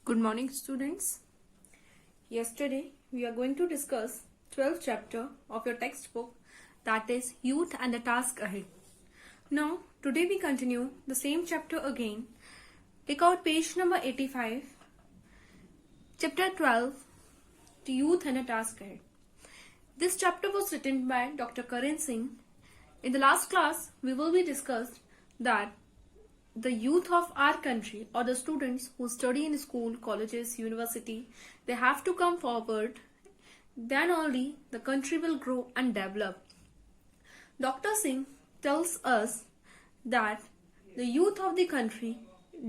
Good morning, students. Yesterday, we are going to discuss 12th chapter of your textbook, that is Youth and the Task Ahead. Now, today we continue the same chapter again. Pick out page number 85, chapter 12, the Youth and the Task Ahead. This chapter was written by Dr. Karan Singh. In the last class, we will be discussed that the youth of our country or the students who study in school, colleges, university, they have to come forward. Then only the country will grow and develop. Dr. Singh tells us that the youth of the country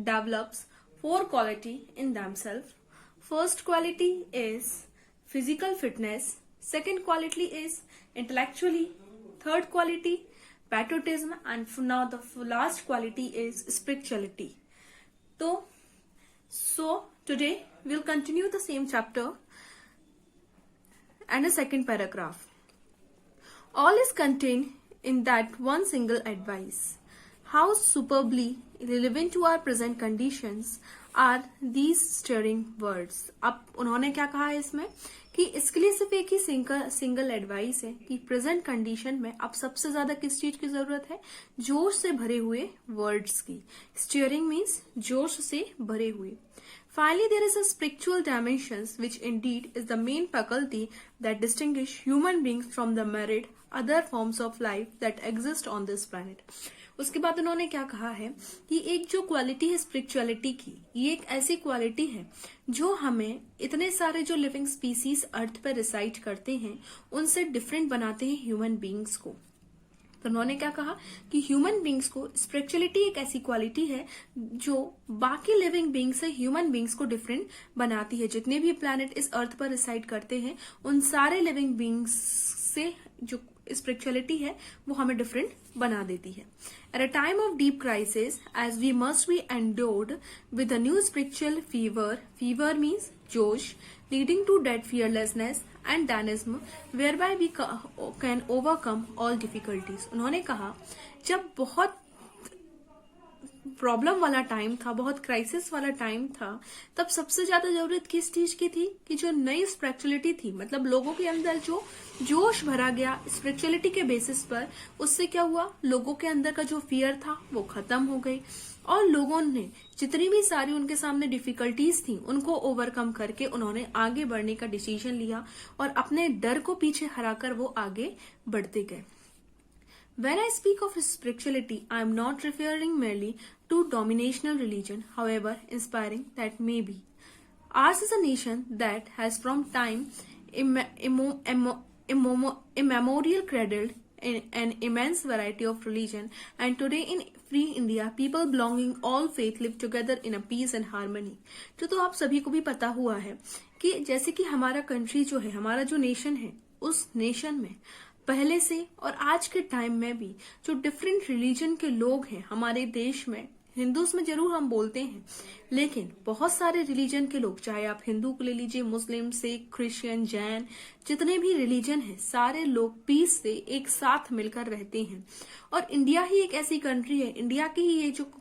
develops 4 qualities in themselves. First quality is physical fitness. Second quality is intellectually. Third quality patriotism, and now the last quality is spirituality. So today we'll continue the same chapter and a second paragraph. All is contained in that one single advice. How superbly relevant to our present conditions are these stirring words. अब उन्होंने क्या कहा है इसमें कि इसके लिए सिर्फ एक ही सिंगल एडवाइस है कि प्रेजेंट कंडीशन में अब सबसे ज्यादा किस चीज की जरूरत है? जोश से भरे हुए वर्ड्स की. स्टीयरिंग मीन्स जोश से भरे हुए. Finally, there is a spiritual dimension which indeed is the main faculty that distinguish human beings from the myriad other forms of life that exist on this planet. उसके बाद उन्होंने क्या कहा है कि एक जो क्वालिटी है स्पिरिचुअलिटी की, ये एक ऐसी क्वालिटी है जो हमें इतने सारे जो लिविंग स्पीसीज अर्थ पर रिसाइड करते हैं उनसे डिफरेंट बनाते हैं ह्यूमन बींग्स को. तो उन्होंने क्या कहा कि ह्यूमन बींग्स को स्पिरिचुअलिटी एक ऐसी क्वालिटी है जो बाकी लिविंग बींग्स से ह्यूमन बींग्स को डिफरेंट बनाती है. जितने भी प्लैनेट इस अर्थ पर रिसाइड करते हैं उन सारे लिविंग बींग्स से जो स्पिरिचुअलिटी है वो हमें डिफरेंट बना देती है. At a time of deep crisis, as we must be endured with a new spiritual fever means josh, leading to that fearlessness and dynamism, whereby we can overcome all difficulties. उन्होंने कहा जब बहुत problem वाला time था, बहुत crisis वाला time था, तब सबसे ज्यादा जरूरत किस चीज की थी कि जो नई स्पिरिचुअलिटी थी, मतलब लोगों के अंदर जो जोश भरा गया स्पिरिचुअलिटी के बेसिस पर, उससे क्या हुआ, लोगों के अंदर का जो फियर था वो खत्म हो गई और लोगों ने जितनी भी सारी उनके सामने डिफिकल्टीज थी उनको ओवरकम करके उन्होंने आगे बढ़ने का डिसीजन लिया और अपने डर को पीछे हराकर वो आगे बढ़ते गए. When I speak of spirituality, I am not referring merely to dominational religion, however inspiring that may be. Ours is a nation that has from time immemorial cradled an immense variety of religion, and today in free India, people belonging all faith live together in a peace and harmony. तो आप सभी को भी पता हुआ है कि जैसे कि हमारा कंट्री जो है, हमारा जो नेशन है, उस नेशन में पहले से और आज के टाइम में भी जो डिफरेंट रिलीजन के लोग हैं हमारे देश में, हिंदूज में जरूर हम बोलते हैं, लेकिन बहुत सारे रिलीजन के लोग, चाहे आप हिंदू को ले लीजिए, मुस्लिम, सिख, क्रिश्चियन, जैन, जितने भी रिलीजन हैं, सारे लोग पीस से एक साथ मिलकर रहते हैं. और इंडिया ही एक ऐसी कंट्री है, इंडिया की ही ये जो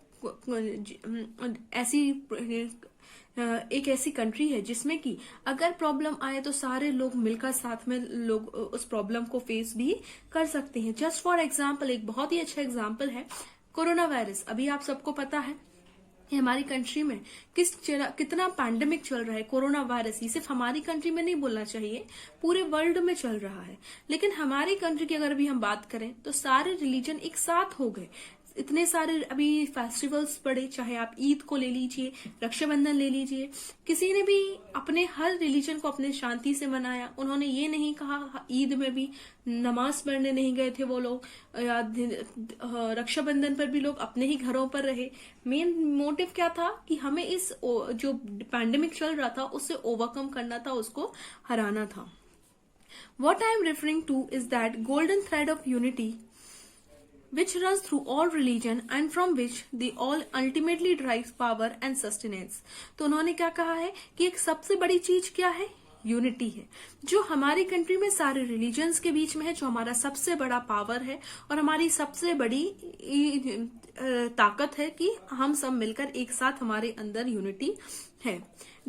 एक ऐसी कंट्री है जिसमें कि अगर प्रॉब्लम आए तो सारे लोग मिलकर साथ में लोग उस प्रॉब्लम को फेस भी कर सकते हैं. जस्ट फॉर एग्जांपल, एक बहुत ही अच्छा एग्जांपल है कोरोना वायरस. अभी आप सबको पता है कि हमारी कंट्री में कितना पैंडेमिक चल रहा है. कोरोना वायरस ये सिर्फ हमारी कंट्री में नहीं बोलना चाहिए, पूरे वर्ल्ड में चल रहा है. लेकिन हमारी कंट्री की अगर अभी हम बात करें तो सारे रिलीजन एक साथ हो गए. इतने सारे अभी फेस्टिवल्स पड़े, चाहे आप ईद को ले लीजिए, रक्षाबंधन ले लीजिए, किसी ने भी अपने हर रिलीजन को अपने शांति से मनाया. उन्होंने ये नहीं कहा, ईद में भी नमाज पढ़ने नहीं गए थे वो लोग, रक्षाबंधन पर भी लोग अपने ही घरों पर रहे. मेन मोटिव क्या था कि हमें इस जो पैंडेमिक चल रहा था उससे ओवरकम करना था, उसको हराना था. What I am referring to is that golden thread of unity which runs through all religion and from which they all ultimately derive power and sustenance. तो उन्होंने क्या कहा है कि एक सबसे बड़ी चीज क्या है? यूनिटी है, जो हमारी कंट्री में सारे रिलीजन्स के बीच में है, जो हमारा सबसे बड़ा पावर है और हमारी सबसे बड़ी ताकत है कि हम सब मिलकर एक साथ हमारे अंदर यूनिटी है.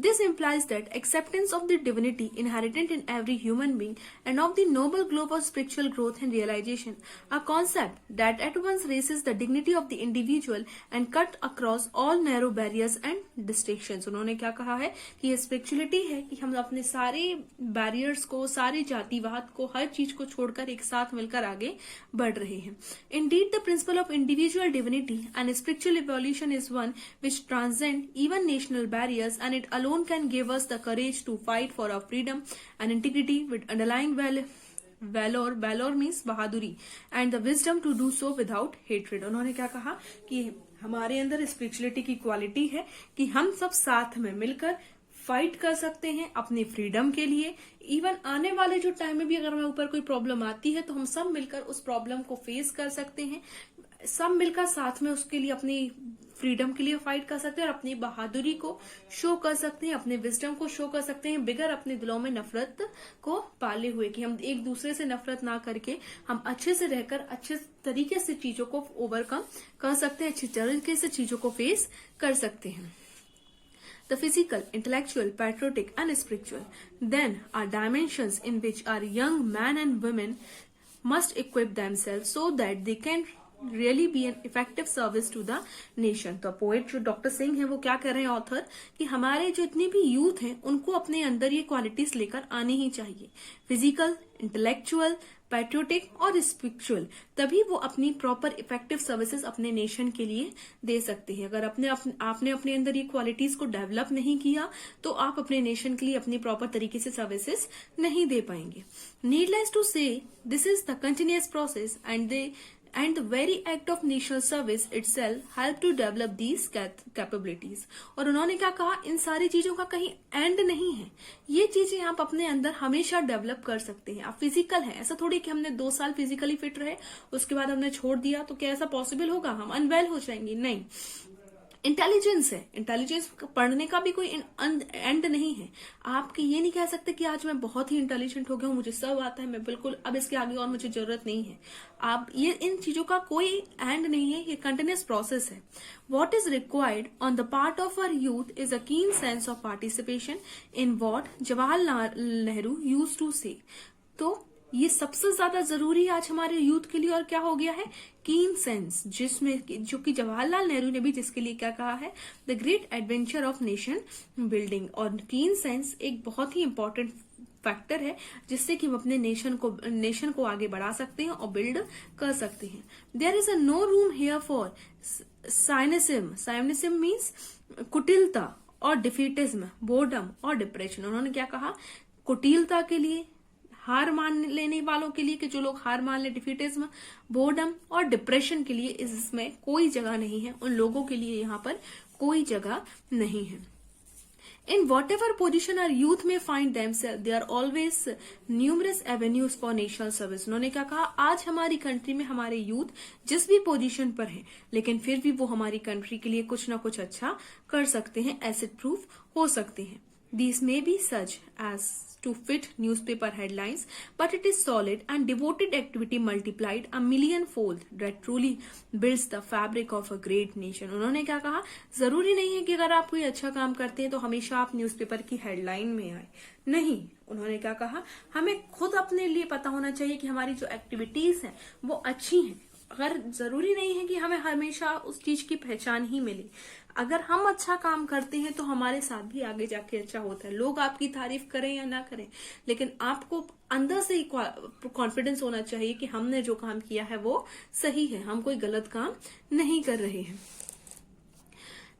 This implies that acceptance of the divinity inherent in every human being and of the noble globe of spiritual growth and realization, a concept that at once raises the dignity of the individual and cut across all narrow barriers and distinctions. उन्होंने क्या कहा है कि ये spirituality है कि हम अपने सारे बैरियर्स को, सारे जातिवाद को, हर चीज को छोड़कर एक साथ मिलकर आगे बढ़ रहे हैं. Indeed, the principle of individual divinity and spiritual evolution is one which transcends even national barriers, and it alone can give us the courage to fight for our freedom and integrity with underlying valor. Valor means बहादुरी, and the wisdom to do so without hatred. उन्होंने क्या कहा कि हमारे अंदर spirituality की quality है कि हम सब साथ में मिलकर फाइट कर सकते हैं अपनी फ्रीडम के लिए. इवन आने वाले जो टाइम में भी अगर हमें ऊपर कोई प्रॉब्लम आती है तो हम सब मिलकर उस प्रॉब्लम को फेस कर सकते हैं. सब मिलकर साथ में उसके लिए अपनी फ्रीडम के लिए फाइट कर सकते हैं और अपनी बहादुरी को शो कर सकते हैं, अपने विजडम को शो कर सकते हैं, बिगर अपने दिलों में नफरत को पाले हुए, कि हम एक दूसरे से नफरत ना करके हम अच्छे से रहकर अच्छे तरीके से चीजों को ओवरकम कर सकते हैं, अच्छी तरीके से चीजों को फेस कर सकते हैं. The physical, intellectual, patriotic and spiritual then are dimensions in which our young men and women must equip themselves so that they can really be an effective service to the nation. तो poet जो doctor Singh है वो क्या कर रहे हैं author कि हमारे जो इतने भी यूथ हैं उनको अपने अंदर ये क्वालिटीज लेकर आनी ही चाहिए. फिजिकल, इंटेलेक्चुअल, पैट्रियोटिक और स्पिरिचुअल, तभी वो अपनी प्रॉपर इफेक्टिव सर्विसेज अपने नेशन के लिए दे सकते हैं. अगर आपने अपने अंदर ये क्वालिटीज को डेवलप नहीं किया तो आप अपने नेशन के लिए अपनी प्रॉपर तरीके से सर्विसेज नहीं दे पाएंगे. नीडलेस टू से this is the continuous process and the very act of national service itself help to develop these capabilities. और उन्होंने क्या कहा, इन सारी चीजों का कहीं एंड नहीं है, ये चीजें आप अपने अंदर हमेशा डेवलप कर सकते हैं. आप फिजिकल है, ऐसा थोड़ी कि हमने 2 साल फिजिकली फिट रहे उसके बाद हमने छोड़ दिया तो क्या ऐसा पॉसिबल होगा, हम अनवेल हो जाएंगे? नहीं. इंटेलिजेंस है, इंटेलिजेंस पढ़ने का भी कोई एंड नहीं है. आप ये नहीं कह सकते कि आज मैं बहुत ही इंटेलिजेंट हो गया हूं, मुझे सब आता है, मैं बिल्कुल अब इसके आगे और मुझे जरूरत नहीं है. आप ये इन चीजों का कोई एंड नहीं है, ये कंटिन्यूअस प्रोसेस है. What is required on the part of our youth is a keen sense of participation in what Jawaharlal Nehru used to say. तो ये सबसे ज्यादा जरूरी है आज हमारे यूथ के लिए. और क्या हो गया है, कीन सेंस, जिसमें जो कि जवाहरलाल नेहरू ने भी जिसके लिए क्या कहा है, the great adventure of nation building. और कीन सेंस एक बहुत ही इंपॉर्टेंट फैक्टर है जिससे कि हम अपने नेशन को आगे बढ़ा सकते हैं और बिल्ड कर सकते हैं. There is a no room here for cynicism. Cynicism means कुटिलता और डिफीटिज्म, बोर्डम और डिप्रेशन. उन्होंने क्या कहा, कुटिलता के लिए, हार मान लेने वालों के लिए, कि जो लोग हार मान ले, डिफीटिज्म, बोर्डम और डिप्रेशन के लिए इसमें कोई जगह नहीं है. उन लोगों के लिए यहाँ पर कोई जगह नहीं है. In whatever position our youth may find themselves, there are always numerous avenues for national service. उन्होंने क्या कहा, आज हमारी कंट्री में हमारे यूथ जिस भी पोजीशन पर हैं, लेकिन फिर भी वो हमारी कंट्री के लिए कुछ ना कुछ अच्छा कर सकते हैं, एसेट प्रूफ हो सकते हैं. These may be such as to fit newspaper headlines, but it is solid and devoted activity multiplied a millionfold that truly builds the fabric of a great nation. उन्होंने क्या कहा, जरूरी नहीं है कि अगर आप कोई अच्छा काम करते हैं तो हमेशा आप न्यूज़पेपर की हेडलाइन में आए. नहीं, उन्होंने क्या कहा, हमें खुद अपने लिए पता होना चाहिए कि हमारी जो एक्टिविटीज हैं वो अच्छी हैं. अगर जरूरी नहीं है कि हमें हमेशा उस चीज की पहचान ही मिले. अगर हम अच्छा काम करते हैं तो हमारे साथ भी आगे जाके अच्छा होता है. लोग आपकी तारीफ करें या ना करें, लेकिन आपको अंदर से ही कॉन्फिडेंस होना चाहिए कि हमने जो काम किया है वो सही है, हम कोई गलत काम नहीं कर रहे हैं.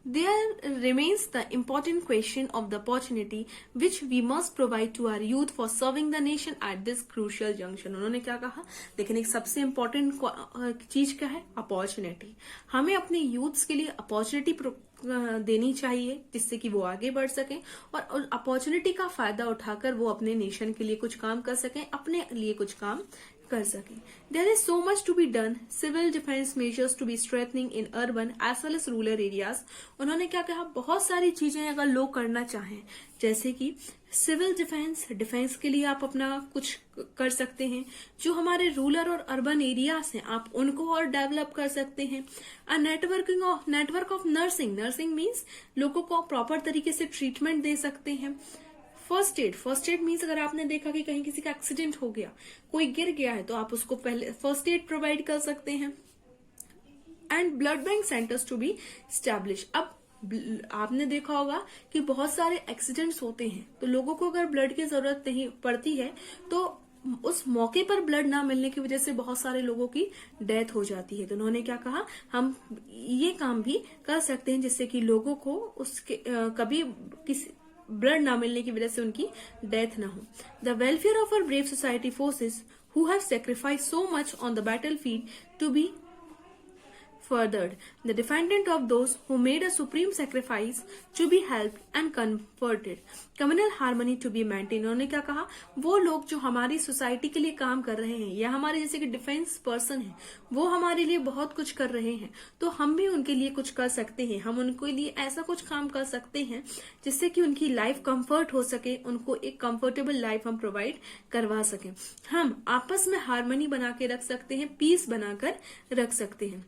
There remains the important question of the opportunity which we must provide to our youth for serving the nation at this crucial junction. उन्होंने क्या कहा, लेकिन एक सबसे इम्पोर्टेंट चीज क्या है, अपॉर्चुनिटी. हमें अपने यूथ्स के लिए अपॉर्चुनिटी देनी चाहिए जिससे कि वो आगे बढ़ सकें और अपॉर्चुनिटी का फायदा उठाकर वो अपने नेशन के लिए कुछ काम कर सकें, अपने लिए कुछ काम कर सके। There is so much to be done, civil defence measures to be strengthening in urban as well as rural areas. उन्होंने क्या कहा, बहुत सारी चीजें अगर लोग करना चाहें, जैसे कि सिविल डिफेंस के लिए आप अपना कुछ कर सकते हैं। जो हमारे रूरल और अर्बन एरियाज हैं आप उनको और डेवलप कर सकते हैं। नेटवर्क ऑफ नर्सिंग मीन्स लोगों को प्रॉपर तरीके से ट्रीटमेंट दे सकते हैं। फर्स्ट एड मीन्स अगर आपने देखा कि कहीं किसी का एक्सीडेंट हो गया, कोई गिर गया है, तो आप उसको पहले फर्स्ट एड प्रोवाइड कर सकते हैं। And blood bank centres to be establish. अब आपने देखा होगा कि बहुत सारे एक्सीडेंट्स होते हैं, तो लोगों को अगर ब्लड की जरूरत नहीं पड़ती है तो उस मौके पर ब्लड ना मिलने की वजह से बहुत सारे लोगों की डेथ हो जाती है। तो उन्होंने क्या कहा, हम ये काम भी कर सकते हैं जिससे कि लोगों को उसके कभी किसी ब्लड ना मिलने की वजह से उनकी डेथ ना हो। The welfare of our brave society forces who have sacrifice so much on the battlefield to be furthered, the defendant of those who made a supreme sacrifice to be helped and comforted, communal harmony to be maintained। उन्होंने क्या कहा, वो लोग जो हमारी society के लिए काम कर रहे हैं या हमारे जैसे कि डिफेंस पर्सन हैं, वो हमारे लिए बहुत कुछ कर रहे हैं, तो हम भी उनके लिए कुछ कर सकते हैं। हम उनके लिए ऐसा कुछ काम कर सकते हैं जिससे कि उनकी लाइफ कंफर्ट हो सके, उनको एक कंफर्टेबल लाइफ हम प्रोवाइड करवा सकें। हम आपस में हार्मनी बना के रख सकते हैं, पीस बनाकर रख सकते हैं।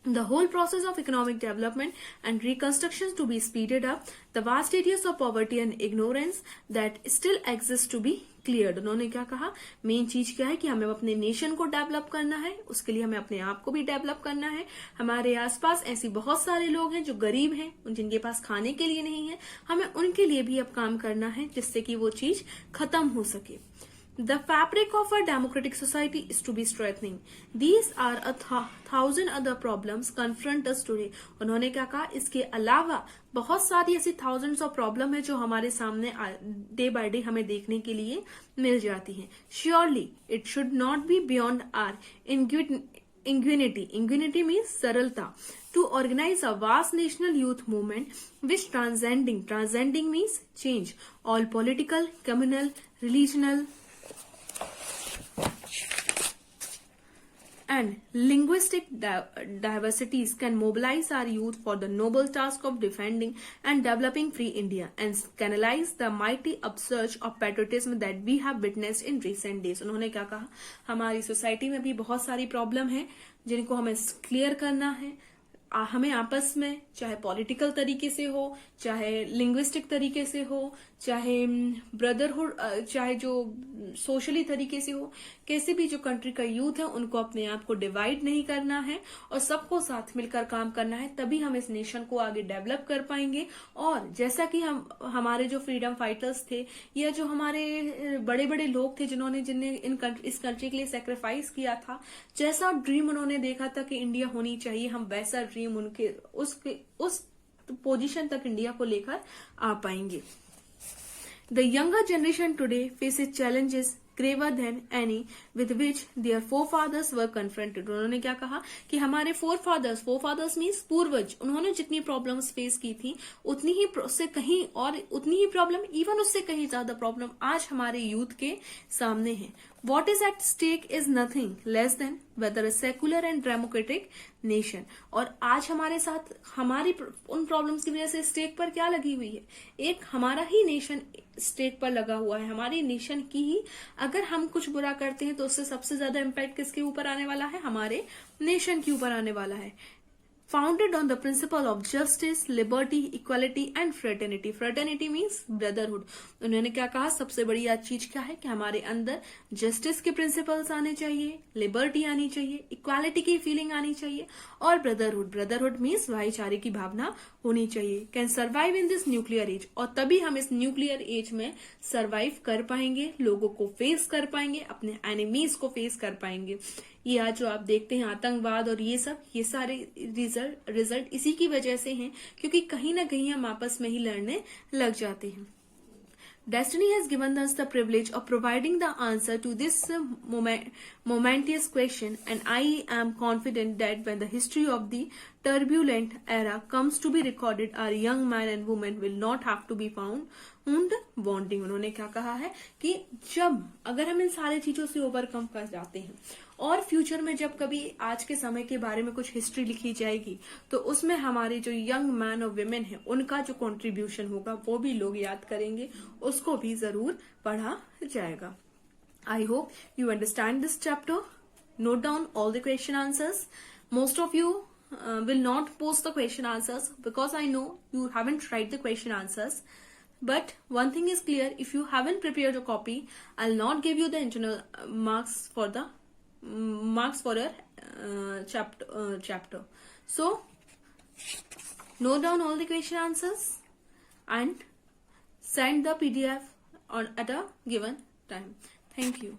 The whole process of economic development and reconstruction to be speeded up, the vast areas of poverty and ignorance that still exist to be cleared। उन्होंने क्या कहा, मेन चीज क्या है कि हमें अपने नेशन को डेवलप करना है, उसके लिए हमें अपने आप को भी डेवलप करना है। हमारे आसपास ऐसी बहुत सारे लोग हैं जो गरीब हैं, जिनके पास खाने के लिए नहीं है, हमें उनके लिए भी अब काम करना है जिससे कि वो चीज खत्म हो सके। The fabric of our democratic society is to be strengthening. These are a thousand other problems confront us today। उन्होंने क्या कहा, इसके अलावा बहुत सारी ऐसी thousands of problem है जो हमारे सामने डे बाय डे हमें देखने के लिए मिल जाती हैं। Surely it should not be beyond our ingenuity means सरलता to organize a vast national youth movement which transcending means change all political, communal, religional and linguistic diversities can mobilize our youth for the noble task of defending and developing free India and canalize the mighty upsurge of patriotism that we have witnessed in recent days। उन्होंने क्या कहा, हमारी society में भी बहुत सारी problem है जिनको हमें क्लियर करना है। हमें आपस में चाहे पॉलिटिकल तरीके से हो, चाहे लिंग्विस्टिक तरीके से हो, चाहे ब्रदरहुड, चाहे जो सोशली तरीके से हो, कैसे भी जो कंट्री का यूथ है उनको अपने आप को डिवाइड नहीं करना है और सबको साथ मिलकर काम करना है, तभी हम इस नेशन को आगे डेवलप कर पाएंगे। और जैसा कि हमारे जो फ्रीडम फाइटर्स थे या जो हमारे बड़े बड़े लोग थे जिन्होंने इस कंट्री के लिए सेक्रीफाइस किया था, जैसा ड्रीम उन्होंने देखा था कि इंडिया होनी चाहिए, हम वैसा ड्रीम उनके उस पोजीशन तक इंडिया को लेकर आ पाएंगे। The younger generation today faces challenges graver than any with which their forefathers were confronted। उन्होंने क्या कहा कि हमारे forefathers means पूर्वज, उन्होंने जितनी प्रॉब्लम्स फेस की थी उतनी ही प्रॉब्लम, इवन उससे कहीं ज्यादा प्रॉब्लम आज हमारे यूथ के सामने है। What is at stake is nothing less than whether a secular and democratic nation। और आज हमारे साथ हमारी उन प्रॉब्लम्स की वजह से स्टेक पर क्या लगी हुई है, एक हमारा ही नेशन स्टेक पर लगा हुआ है। हमारी नेशन की ही अगर हम कुछ बुरा करते हैं तो उससे सबसे ज्यादा इम्पैक्ट किसके ऊपर आने वाला है, हमारे नेशन के ऊपर आने वाला है। Founded on the principle of justice, liberty, equality and fraternity। Fraternity means brotherhood। उन्होंने क्या कहा, सबसे बड़ी आज चीज क्या है कि हमारे अंदर जस्टिस के प्रिंसिपल्स आने चाहिए, लिबर्टी आनी चाहिए, इक्वालिटी की फीलिंग आनी चाहिए और ब्रदरहुड मीन्स भाईचारे की भावना होनी चाहिए। Can survive in this nuclear age. और तभी हम इस न्यूक्लियर एज में सर्वाइव कर पाएंगे, लोगों को फेस कर पाएंगे, अपने एनिमीज को फेस कर पाएंगे। ये आज जो आप देखते हैं आतंकवाद और ये सारे रिजल्ट इसी की वजह से हैं, क्योंकि कहीं ना कहीं हम आपस में ही लड़ने लग जाते हैं। Destiny has given us the privilege of providing the answer to this momentous question, and I am confident that when the history of the turbulent era comes to be recorded, our young man and woman will not have to be found wanting. उन्होंने क्या कहा है कि जब अगर हम इन सारी चीजों से ओवरकम कर जाते हैं और फ्यूचर में जब कभी आज के समय के बारे में कुछ हिस्ट्री लिखी जाएगी तो उसमें हमारे जो यंग मैन और वुमेन है उनका जो कंट्रीब्यूशन होगा वो भी लोग याद करेंगे, उसको भी जरूर पढ़ा जाएगा. I hope you understand this chapter. Note down all the question answers. Most of you will not post the question answers because I know you haven't write the question answers. But one thing is clear: if you haven't prepared a copy, I'll not give you the internal marks for your chapter. So note down all the question answers and send the PDF at a given time. Thank you.